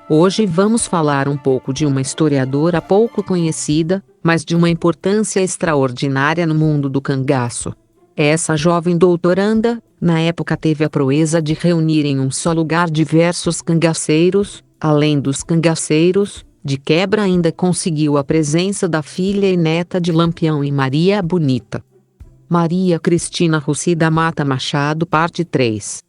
Hoje vamos falar um pouco de uma historiadora pouco conhecida, mas de uma importância extraordinária no mundo do cangaço. Essa jovem doutoranda, na época teve a proeza de reunir em um só lugar diversos cangaceiros, além dos cangaceiros, de quebra ainda conseguiu a presença da filha e neta de Lampião e Maria Bonita. Maria Cristina Russi da Mata Machado, parte 3.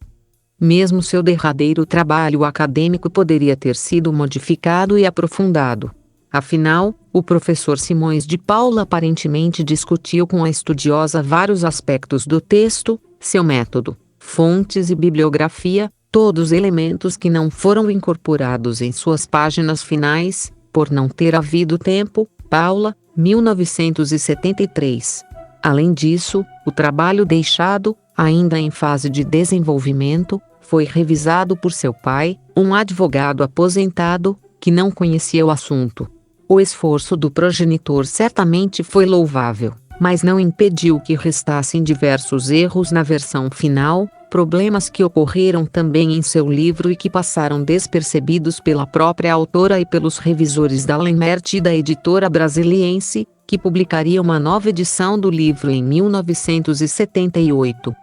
Mesmo seu derradeiro trabalho acadêmico poderia ter sido modificado e aprofundado. Afinal, o professor Simões de Paula aparentemente discutiu com a estudiosa vários aspectos do texto, seu método, fontes e bibliografia, todos elementos que não foram incorporados em suas páginas finais, por não ter havido tempo. Paula, 1973. Além disso, o trabalho deixado, ainda em fase de desenvolvimento, foi revisado por seu pai, um advogado aposentado, que não conhecia o assunto. O esforço do progenitor certamente foi louvável, mas não impediu que restassem diversos erros na versão final, problemas que ocorreram também em seu livro e que passaram despercebidos pela própria autora e pelos revisores da Lemert e da editora brasiliense, que publicaria uma nova edição do livro em 1978.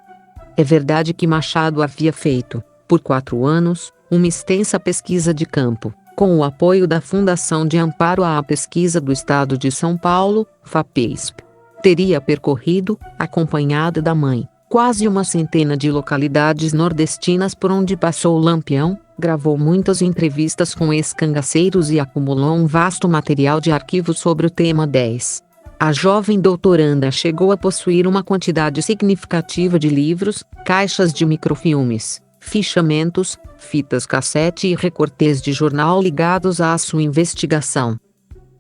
É verdade que Machado havia feito, por 4 anos, uma extensa pesquisa de campo, com o apoio da Fundação de Amparo à Pesquisa do Estado de São Paulo, FAPESP. Teria percorrido, acompanhada da mãe, quase uma centena de localidades nordestinas por onde passou Lampião, gravou muitas entrevistas com ex-cangaceiros e acumulou um vasto material de arquivo sobre o tema 10. A jovem doutoranda chegou a possuir uma quantidade significativa de livros, caixas de microfilmes, fichamentos, fitas cassete e recortes de jornal ligados à sua investigação.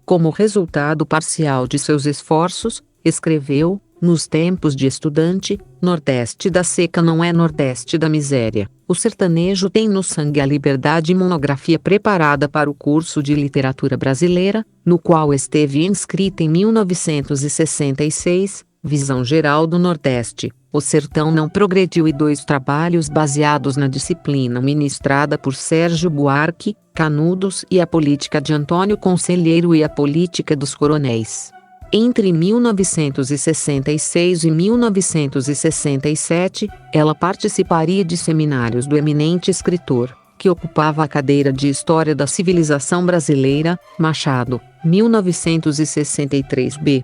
Como resultado parcial de seus esforços, escreveu, nos tempos de estudante, Nordeste da seca não é Nordeste da miséria. O sertanejo tem no sangue a liberdade, monografia preparada para o curso de literatura brasileira, no qual esteve inscrita em 1966, Visão Geral do Nordeste. O Sertão não progrediu e 2 trabalhos baseados na disciplina ministrada por Sérgio Buarque, Canudos e a política de Antônio Conselheiro e a política dos coronéis. Entre 1966 e 1967, ela participaria de seminários do eminente escritor, que ocupava a cadeira de História da Civilização Brasileira, Machado, 1963b.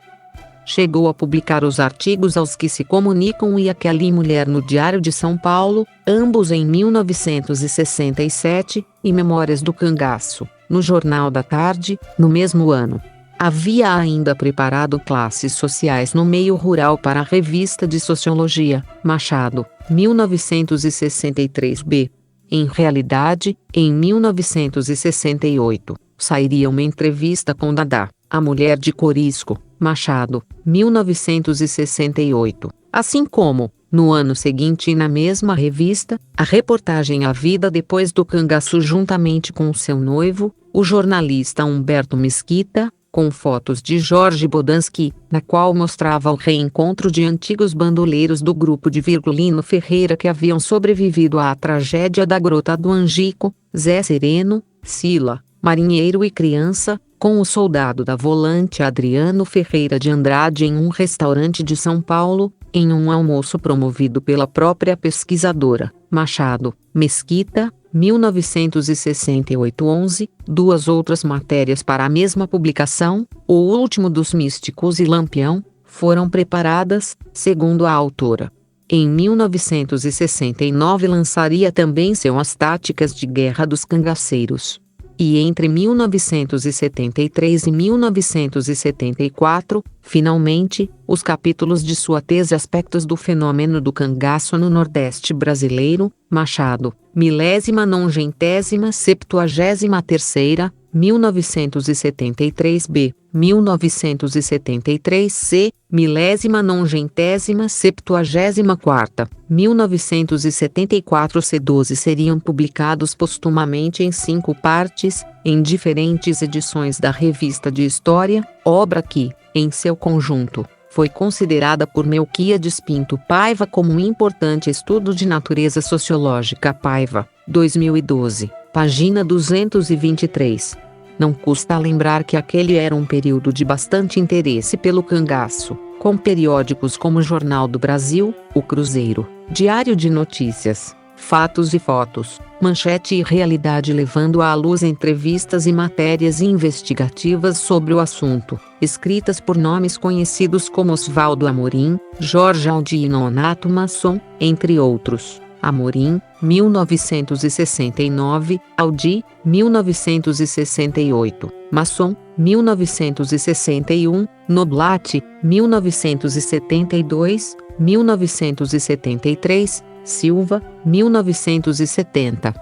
Chegou a publicar os artigos Aos que se comunicam e Aquela Mulher no Diário de São Paulo, ambos em 1967, e Memórias do Cangaço, no Jornal da Tarde, no mesmo ano. Havia ainda preparado Classes Sociais no Meio Rural para a Revista de Sociologia, Machado, 1963b. Em realidade, em 1968, sairia uma entrevista com Dadá, a mulher de Corisco, Machado, 1968. Assim como, no ano seguinte e na mesma revista, a reportagem A Vida Depois do Cangaço juntamente com seu noivo, o jornalista Humberto Mesquita, com fotos de Jorge Bodansky, na qual mostrava o reencontro de antigos bandoleiros do grupo de Virgulino Ferreira que haviam sobrevivido à tragédia da Grota do Angico, Zé Sereno, Sila, marinheiro e criança, com o soldado da Volante Adriano Ferreira de Andrade em um restaurante de São Paulo, em um almoço promovido pela própria pesquisadora, Machado, Mesquita, 1968 11, 2 outras matérias para a mesma publicação, O Último dos Místicos e Lampião, foram preparadas, segundo a autora. Em 1969 lançaria também seu As Táticas de Guerra dos Cangaceiros. E entre 1973 e 1974, finalmente, os capítulos de sua tese Aspectos do Fenômeno do Cangaço no Nordeste Brasileiro, Machado, 1973ª, 1973b, 1973c, 1974ª, 1974c12 seriam publicados postumamente em 5 partes, em diferentes edições da Revista de História, obra que, em seu conjunto, foi considerada por Melquíades Pinto Paiva como um importante estudo de natureza sociológica. Paiva, 2012. página 223. Não custa lembrar que aquele era um período de bastante interesse pelo cangaço, com periódicos como o Jornal do Brasil, o Cruzeiro, Diário de Notícias, Fatos e Fotos, Manchete e Realidade levando à luz entrevistas e matérias investigativas sobre o assunto, escritas por nomes conhecidos como Oswaldo Amorim, Jorge Aldi e Nonato Masson, entre outros. Amorim, 1969, Aldi, 1968, Masson, 1961, Noblat, 1972, 1973, Silva, 1970.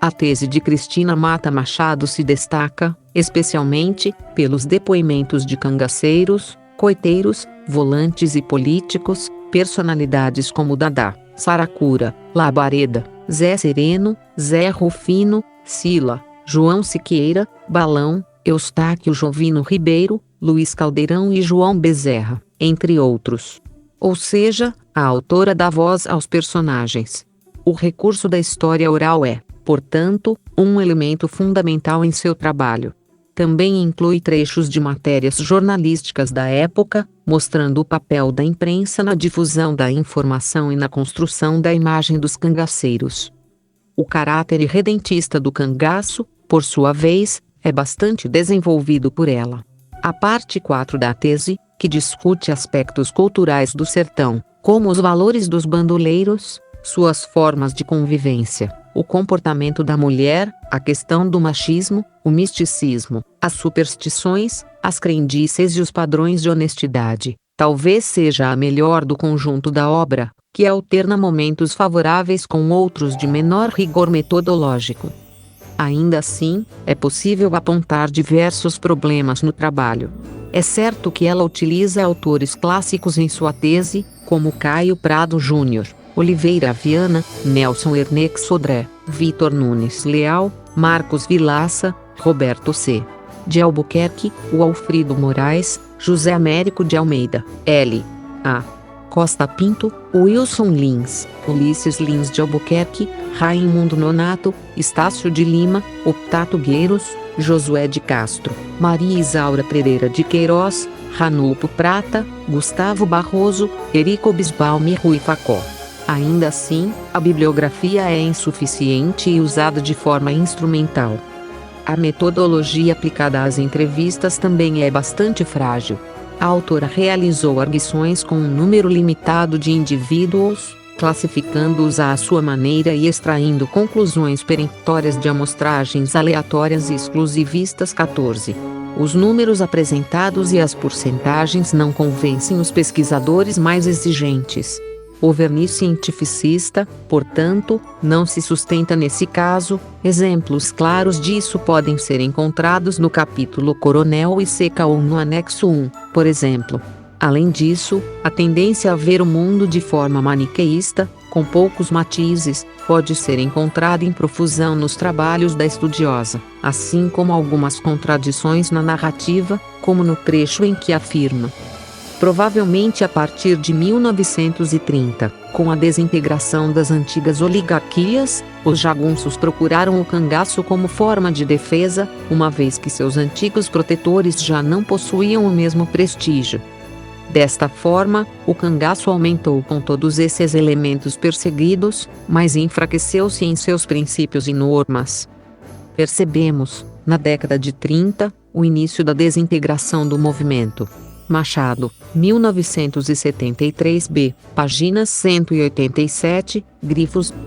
A tese de Cristina Mata Machado se destaca, especialmente, pelos depoimentos de cangaceiros, coiteiros, volantes e políticos, personalidades como Dadá, Saracura, Labareda, Zé Sereno, Zé Rufino, Sila, João Siqueira, Balão, Eustáquio Jovino Ribeiro, Luiz Caldeirão e João Bezerra, entre outros. Ou seja, a autora dá voz aos personagens. O recurso da história oral é, portanto, um elemento fundamental em seu trabalho. Também inclui trechos de matérias jornalísticas da época, mostrando o papel da imprensa na difusão da informação e na construção da imagem dos cangaceiros. O caráter irredentista do cangaço, por sua vez, é bastante desenvolvido por ela. A parte 4 da tese, que discute aspectos culturais do sertão, como os valores dos bandoleiros, suas formas de convivência, o comportamento da mulher, a questão do machismo, o misticismo, as superstições, as crendices e os padrões de honestidade, talvez seja a melhor do conjunto da obra, que alterna momentos favoráveis com outros de menor rigor metodológico. Ainda assim, é possível apontar diversos problemas no trabalho. É certo que ela utiliza autores clássicos em sua tese, como Caio Prado Júnior, Oliveira Viana, Nelson Ernest Sodré, Vitor Nunes Leal, Marcos Vilaça, Roberto C. de Albuquerque, Alfredo Moraes, José Américo de Almeida, L. A. Costa Pinto, Wilson Lins, Ulisses Lins de Albuquerque, Raimundo Nonato, Estácio de Lima, Optato Gueiros, Josué de Castro, Maria Isaura Pereira de Queiroz, Ranulfo Prata, Gustavo Barroso, Erico Bisbalme e Rui Facó. Ainda assim, a bibliografia é insuficiente e usada de forma instrumental. A metodologia aplicada às entrevistas também é bastante frágil. A autora realizou arguições com um número limitado de indivíduos, classificando-os à sua maneira e extraindo conclusões peremptórias de amostragens aleatórias e exclusivistas. 14. Os números apresentados e as porcentagens não convencem os pesquisadores mais exigentes. O verniz cientificista, portanto, não se sustenta nesse caso. Exemplos claros disso podem ser encontrados no capítulo Coronel e Seca ou no anexo 1, por exemplo. Além disso, a tendência a ver o mundo de forma maniqueísta, com poucos matizes, pode ser encontrada em profusão nos trabalhos da estudiosa, assim como algumas contradições na narrativa, como no trecho em que afirma: provavelmente a partir de 1930, com a desintegração das antigas oligarquias, os jagunços procuraram o cangaço como forma de defesa, uma vez que seus antigos protetores já não possuíam o mesmo prestígio. Desta forma, o cangaço aumentou com todos esses elementos perseguidos, mas enfraqueceu-se em seus princípios e normas. Percebemos, na década de 30, o início da desintegração do movimento. Machado, 1973b, página 187, grifos.